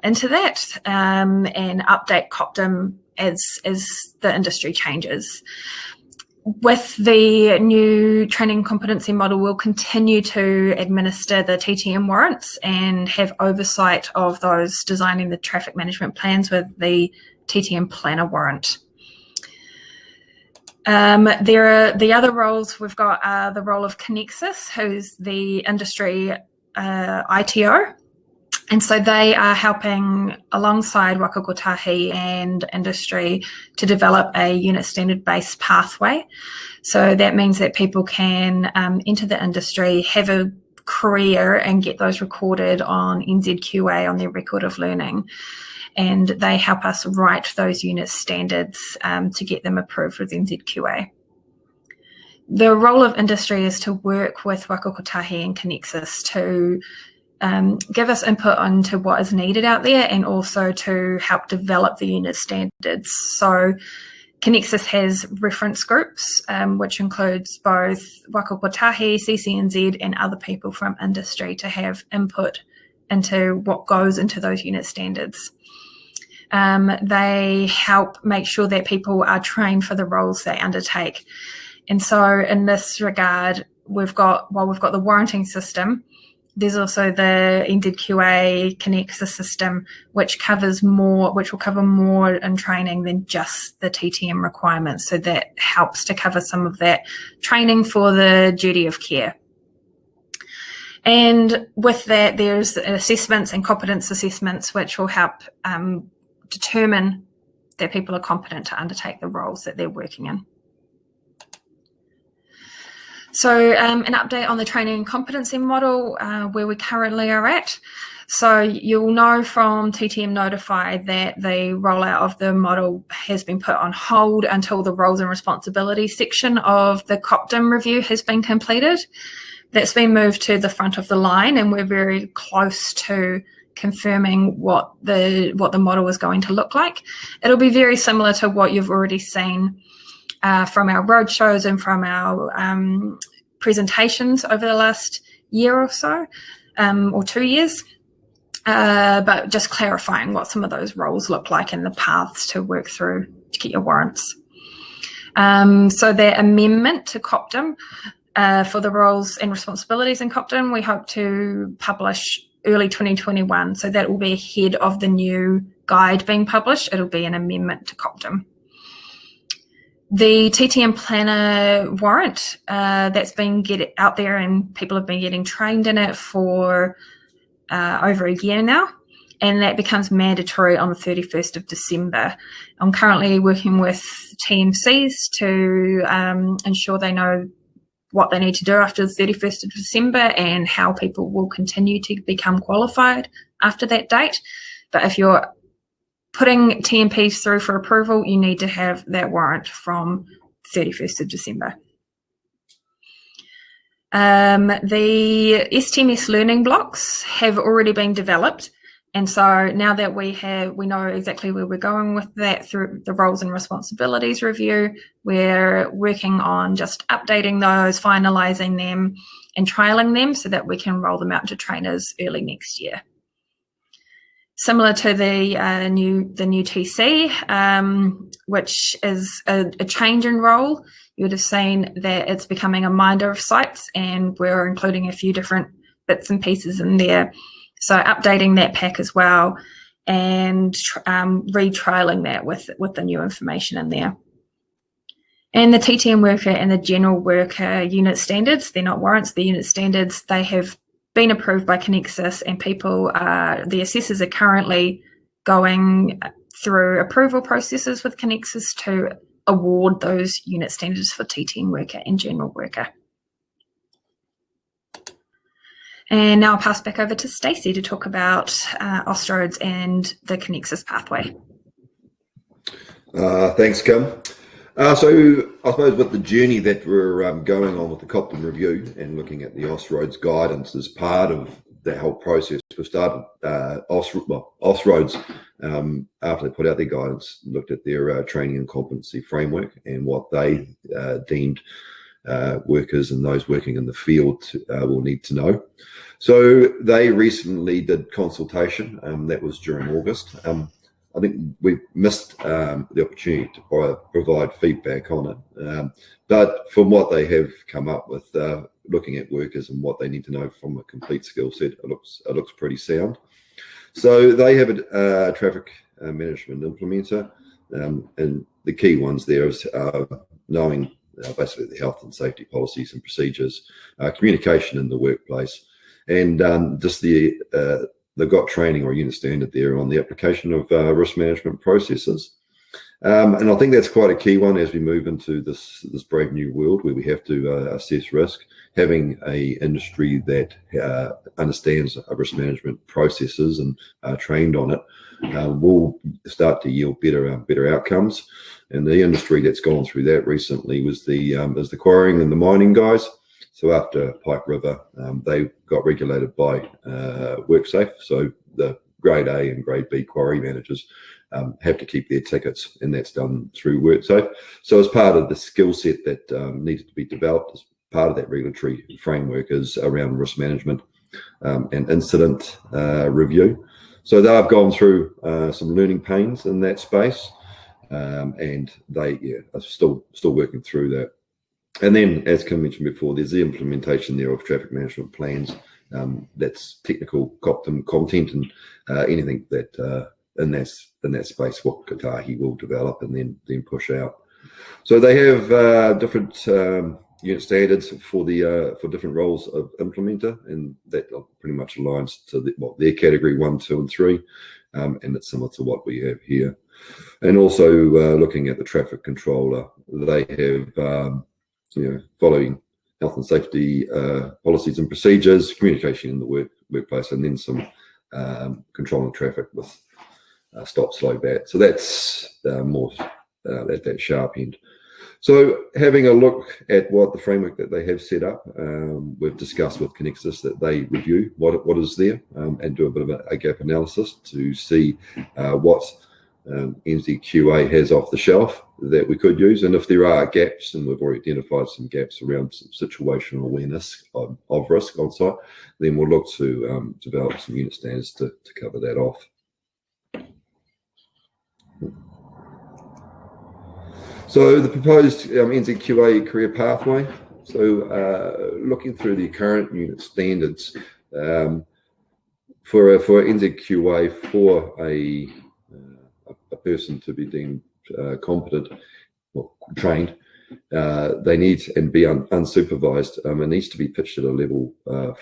into that and update COPTM as the industry changes. With the new training competency model, we'll continue to administer the TTM warrants and have oversight of those designing the traffic management plans with the TTM planner warrant. There are the other roles we've got are the role of Connexus, who's the industry ITO. And so they are helping alongside Waka Kotahi and industry to develop a unit standard based pathway. So that means that people can enter the industry, have a career and get those recorded on NZQA on their record of learning. And they help us write those unit standards to get them approved with NZQA. The role of industry is to work with Waka Kotahi and Connexus to give us input onto what is needed out there, and also to help develop the unit standards. So Connexus has reference groups, which includes both Waka Kotahi, CCNZ, and other people from industry to have input into what goes into those unit standards. They help make sure that people are trained for the roles they undertake. And so in this regard, we've got the warranting system, there's also the NZQA Connexus system, which will cover more in training than just the TTM requirements. So that helps to cover some of that training for the duty of care. And with that, there's assessments and competence assessments, which will help determine that people are competent to undertake the roles that they're working in. So an update on the training and competency model, where we currently are at. So you'll know from TTM Notify that the rollout of the model has been put on hold until the roles and responsibilities section of the COPTM review has been completed. That's been moved to the front of the line, and we're very close to confirming what the model is going to look like. It'll be very similar to what you've already seen from our roadshows and from our presentations over the last year or so. or 2 years, but just clarifying what some of those roles look like and the paths to work through to get your warrants. So the amendment to COPTM for the roles and responsibilities in COPTM, we hope to publish early 2021. So that will be ahead of the new guide being published. It'll be an amendment to COPTM. The TTM Planner warrant, that's been out there and people have been getting trained in it for over a year now, and that becomes mandatory on the 31st of December. I'm currently working with TMCs to ensure they know what they need to do after the 31st of December and how people will continue to become qualified after that date. But if you're putting TMPs through for approval, you need to have that warrant from 31st of December. The STMS learning blocks have already been developed, and so now that we know exactly where we're going with that through the roles and responsibilities review, we're working on just updating those, finalising them and trialling them so that we can roll them out to trainers early next year. Similar to the new TC, which is a change in role. You would have seen that it's becoming a minder of sites, and we're including a few different bits and pieces in there. So updating that pack as well and retrialing that with the new information in there. And the TTM worker and the general worker unit standards, they're not warrants, they're unit standards. They have been approved by Connexus, and the assessors are currently going through approval processes with Connexus to award those unit standards for TTM worker and general worker. And now I'll pass back over to Stacey to talk about Austroads and the Connexus pathway. Thanks, Kim. So I suppose with the journey that we're going on with the COPTM review and looking at the Austroads guidance as part of that whole process, we started Austroads after they put out their guidance, looked at their training and competency framework and what they deemed workers and those working in the field will need to know. So they recently did consultation, that was during August. I think we missed the opportunity to provide feedback on it. But from what they have come up with, looking at workers and what they need to know from a complete skill set, it looks pretty sound. So they have a traffic management implementer, and the key ones there is knowing basically the health and safety policies and procedures, communication in the workplace, and just they've got training or unit standard there on the application of risk management processes. And I think that's quite a key one as we move into this brave new world where we have to assess risk. Having a industry that understands risk management processes and are trained on it will start to yield better outcomes. And the industry that's gone through that recently was the quarrying and the mining guys. So after Pike River, they got regulated by WorkSafe. So the grade A and grade B quarry managers have to keep their tickets, and that's done through WorkSafe. So as part of the skill set that needed to be developed as part of that regulatory framework is around risk management and incident review. So they've gone through some learning pains in that space, and they are still working through that. And then, as Kim mentioned before, there's the implementation there of traffic management plans. That's technical COPTM content and anything that in that space what Kotahi will develop and then push out. So they have different unit standards for different roles of implementer, and that pretty much aligns to their category 1, 2, and 3, and it's similar to what we have here. And also looking at the traffic controller, they have following health and safety policies and procedures, communication in the workplace, and then some controlling traffic with stop, slow, bat. So that's more at that sharp end. So having a look at what the framework that they have set up, we've discussed with Connexus that they review what is there and do a bit of a gap analysis to see what NZQA has off the shelf that we could use, and if there are gaps, and we've already identified some gaps around some situational awareness of risk on site, then we'll look to develop some unit standards to cover that off. So the proposed NZQA career pathway. So looking through the current unit standards, for NZQA, for a person to be deemed competent or trained, they need and be unsupervised. It needs to be pitched at a level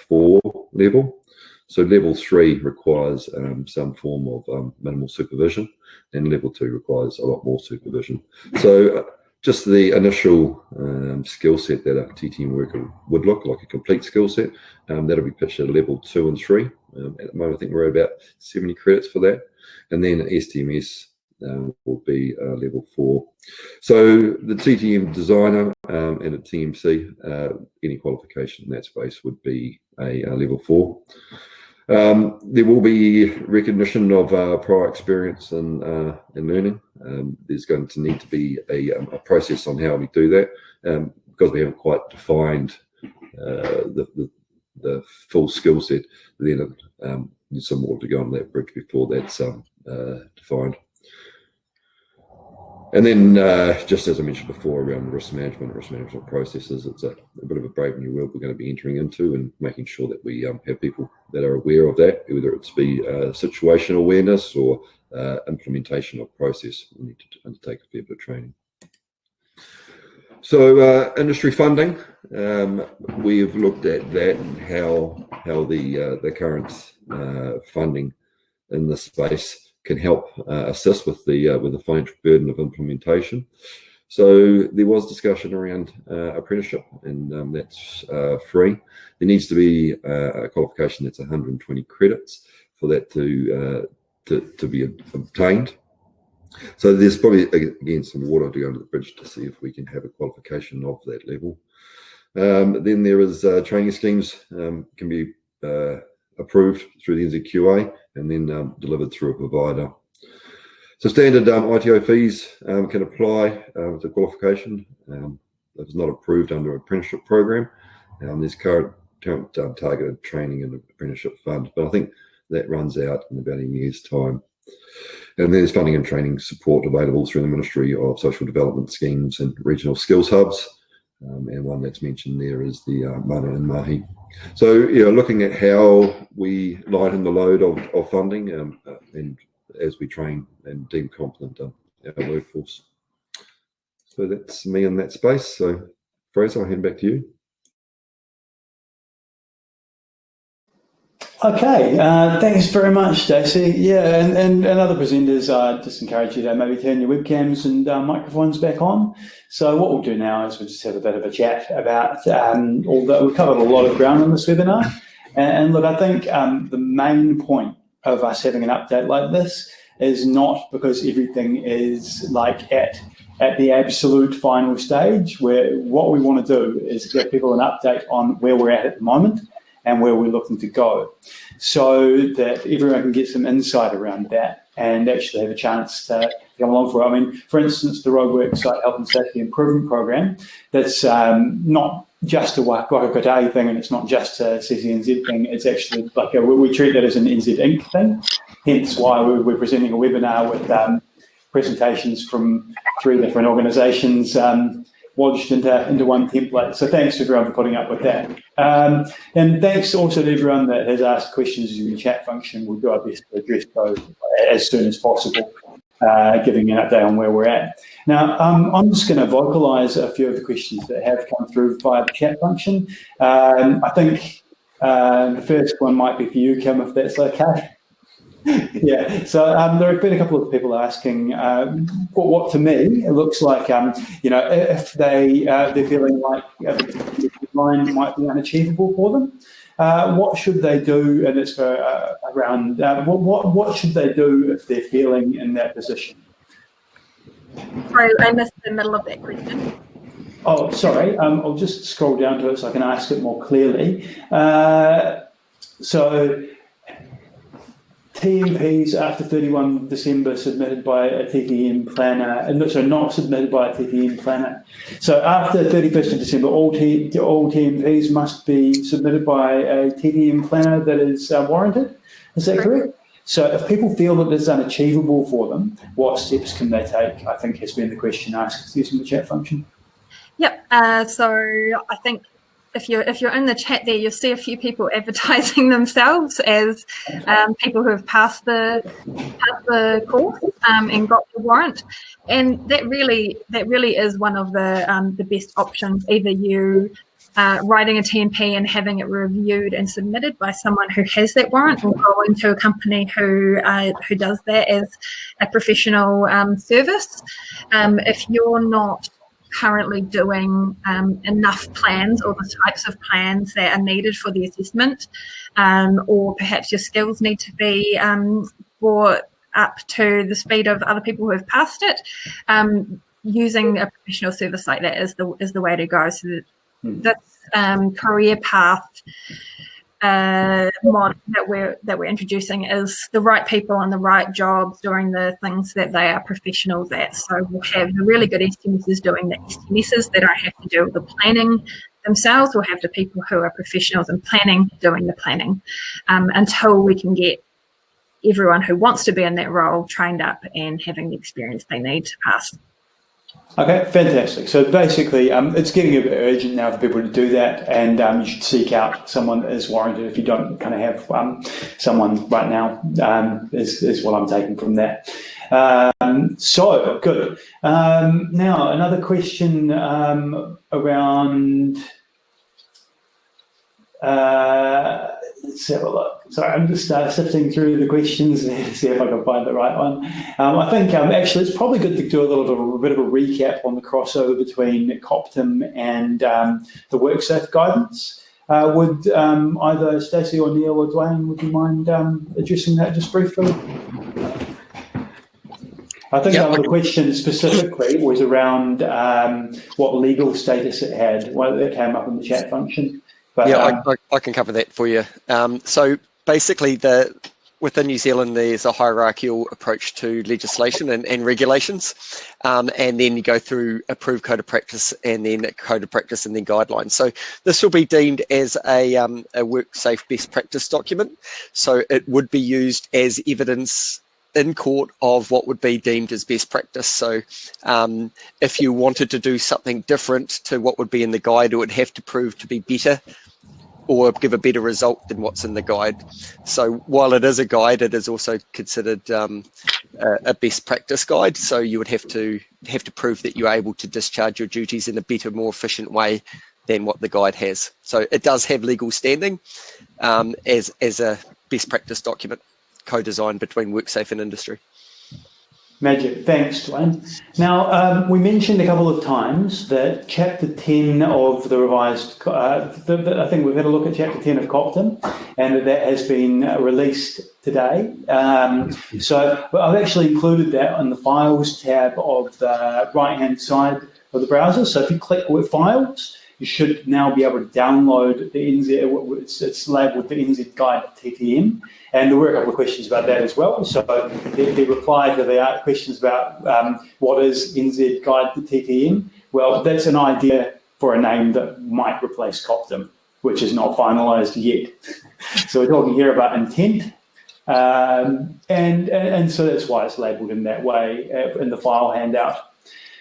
4 level. So level 3 requires some form of minimal supervision, and level 2 requires a lot more supervision. So just the initial skill set that a TTM worker would look like, a complete skill set, that'll be pitched at a level 2 and 3. At the moment, I think we're at about 70 credits for that. And then STMS will be level 4. So the TTM designer and a TMC, any qualification in that space would be a level 4. There will be recognition of prior experience and learning. There's going to need to be a process on how we do that, because we haven't quite defined the full skill set. Then there's some more to go on that bridge before that's defined. And then, just as I mentioned before, around risk management processes, it's a bit of a brave new world we're going to be entering into, and making sure that we have people that are aware of that, whether it's be situational awareness or implementation of process. We need to undertake a fair bit of training. So industry funding, we've looked at that and how the current funding in this space can help assist with the financial burden of implementation. So there was discussion around apprenticeship, and that's free. There needs to be a qualification that's 120 credits for that to be obtained. So there's probably, again, some water to go under the bridge to see if we can have a qualification of that level. Then there is training schemes can be approved through the NZQA and then delivered through a provider. So standard ITO fees can apply to qualification. If it's not approved under an apprenticeship program, there's current targeted training and apprenticeship fund, but I think that runs out in about a year's time. And there's funding and training support available through the Ministry of Social Development schemes and regional skills hubs. And one that's mentioned there is the Mana and Mahi. So, looking at how we lighten the load of funding and as we train and deem competent our workforce. So that's me in that space. So, Fraser, I'll hand back to you. Okay, thanks very much, Stacey. Yeah, and other presenters, just encourage you to maybe turn your webcams and microphones back on. So what we'll do now is we'll just have a bit of a chat about we've covered a lot of ground on this webinar. And look, I think the main point of us having an update like this is not because everything is like at the absolute final stage, where what we want to do is give people an update on where we're at the moment and where we're looking to go, so that everyone can get some insight around that and actually have a chance to come along for it. I mean, for instance, the Roadworks Site Health and Safety Improvement Program, that's not just a Waka Kotahi thing, and it's not just a CCNZ thing. It's actually like we treat that as an NZ Inc. thing, hence why we're presenting a webinar with presentations from 3 different organisations lodged into one template. So thanks to everyone for putting up with that. And thanks also to everyone that has asked questions in the chat function. We'll do our best to address those as soon as possible, giving an update on where we're at. Now, I'm just going to vocalise a few of the questions that have come through via the chat function. I think the first one might be for you, Kim, if that's okay. Yeah, so there have been a couple of people asking what to me it looks like, if they're feeling like the deadline might be unachievable for them. What should they do? And it's for around what should they do if they're feeling in that position? Sorry, I missed the middle of that question. Oh, sorry. I'll just scroll down to it so I can ask it more clearly. So, TMPs after 31 December submitted by a TTM planner, and so not submitted by a TTM planner. So after 31st of December, all TMPs must be submitted by a TTM planner that is warranted. Is that correct? So if people feel that it's unachievable for them, what steps can they take? I think has been the question asked using the chat function. Yep. So I think if you're in the chat there, you'll see a few people advertising themselves as people who have passed the course and got the warrant, and that really is one of the best options. Either you writing a TMP and having it reviewed and submitted by someone who has that warrant, or going to a company who does that as a professional service. If you're not currently doing enough plans or the types of plans that are needed for the assessment, or perhaps your skills need to be brought up to the speed of other people who have passed it, using a professional service like that is the way to go. So this career path model that we're introducing is the right people on the right jobs doing the things that they are professionals at. So we'll have the really good STMSs doing the STMSs that don't have to do the planning themselves. We'll have the people who are professionals in planning doing the planning, until we can get everyone who wants to be in that role trained up and having the experience they need to pass. Okay, fantastic. So basically, it's getting a bit urgent now for people to do that, and you should seek out someone that is warranted if you don't kind of have someone right now, is what I'm taking from that. So, good. Now, another question around... let's have a look. Sorry, I'm just sifting through the questions to see if I can find the right one. I think actually it's probably good to do a bit of a recap on the crossover between COPTM and the WorkSafe guidance. Would either Stacey or Neil or Dwayne, would you mind addressing that just briefly? I think the question specifically was around what legal status it had. That came up in the chat function. But, I can cover that for you. So basically, within New Zealand, there's a hierarchical approach to legislation and regulations, and then you go through approved code of practice, and then code of practice, and then guidelines. So this will be deemed as a WorkSafe best practice document. So it would be used as evidence in court of what would be deemed as best practice. So if you wanted to do something different to what would be in the guide, it would have to prove to be better or give a better result than what's in the guide. So while it is a guide, it is also considered a best practice guide. So you would have to prove that you're able to discharge your duties in a better, more efficient way than what the guide has. So it does have legal standing as a best practice document, co-designed between WorkSafe and industry. Magic. Thanks, Dwayne. Now, we mentioned a couple of times that Chapter 10 of the revised, I think we've had a look at Chapter 10 of COPTM, and that has been released today. So I've actually included that in the Files tab of the right-hand side of the browser. So if you click with Files, you should now be able to download the NZ, it's labelled the NZ Guide to TTM. And there were a couple of questions about that as well. So the reply to the questions about what is NZ Guide to TTM, well, that's an idea for a name that might replace COPTM, which is not finalised yet. So we're talking here about intent. And so that's why it's labelled in that way in the file handout.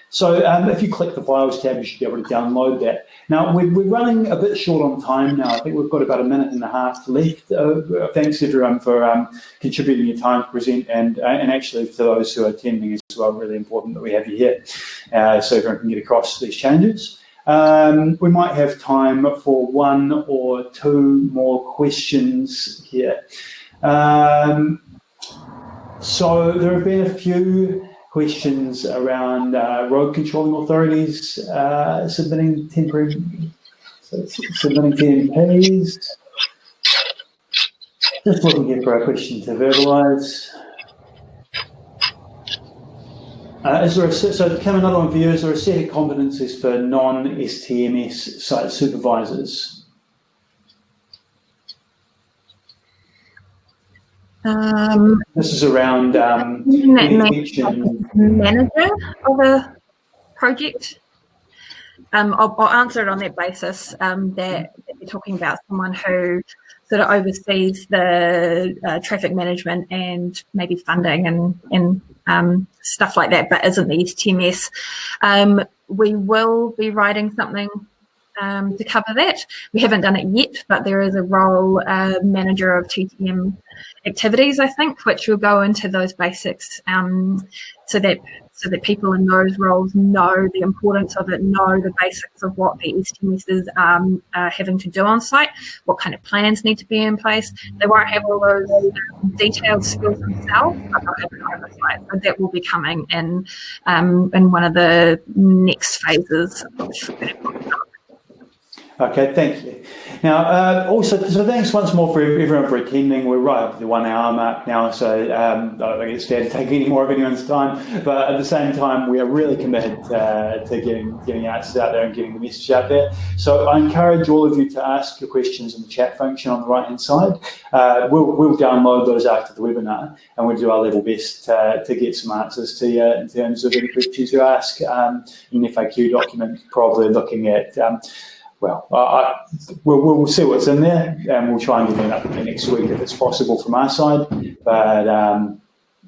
So if you click the Files tab, you should be able to download that. Now, we're running a bit short on time now. I think we've got about a minute and a half left. Thanks, everyone, for contributing your time to present, and actually for those who are attending as well, really important that we have you here so everyone can get across these changes. We might have time for one or two more questions here. So there have been a few questions around road controlling authorities submitting TMPs. Just looking here for a question to verbalise. So Cam, another one for you. Is there a set of competencies for non-STMS site supervisors? This is around manager of a project. I'll answer it on that basis, that you're talking about someone who sort of oversees the traffic management and maybe funding and stuff like that, but isn't the STMS. We will be writing something to cover that. We haven't done it yet, but there is a role, manager of TTM activities, I think, which will go into those basics, so that people in those roles know the importance of it, know the basics of what the STMSs are having to do on site, what kind of plans need to be in place. They won't have all those detailed skills themselves, but they'll have it oversight. So that will be coming in one of the next phases of that. Okay, thank you. Now, also, so thanks once more for everyone for attending. We're right up to the 1 hour mark now, so I don't think it's fair to take any more of anyone's time. But at the same time, we are really committed to getting answers out there and getting the message out there. So I encourage all of you to ask your questions in the chat function on the right-hand side. We'll download those after the webinar, and we'll do our level best to get some answers to you in terms of any questions you ask. An FAQ document, probably looking at... we'll see what's in there, and we'll try and get it up next week if it's possible from our side. But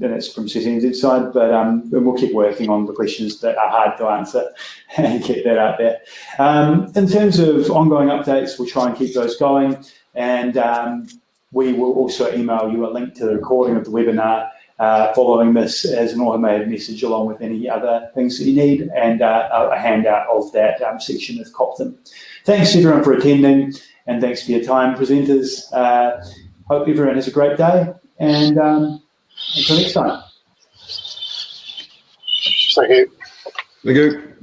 then it's from CCNZ's side. But we'll keep working on the questions that are hard to answer and get that out there. In terms of ongoing updates, we'll try and keep those going, and we will also email you a link to the recording of the webinar following this as an automated message, along with any other things that you need, and a handout of that section of Copton. Thanks everyone for attending, and thanks for your time, presenters. Hope everyone has a great day, and until next time. Thank you. Thank you.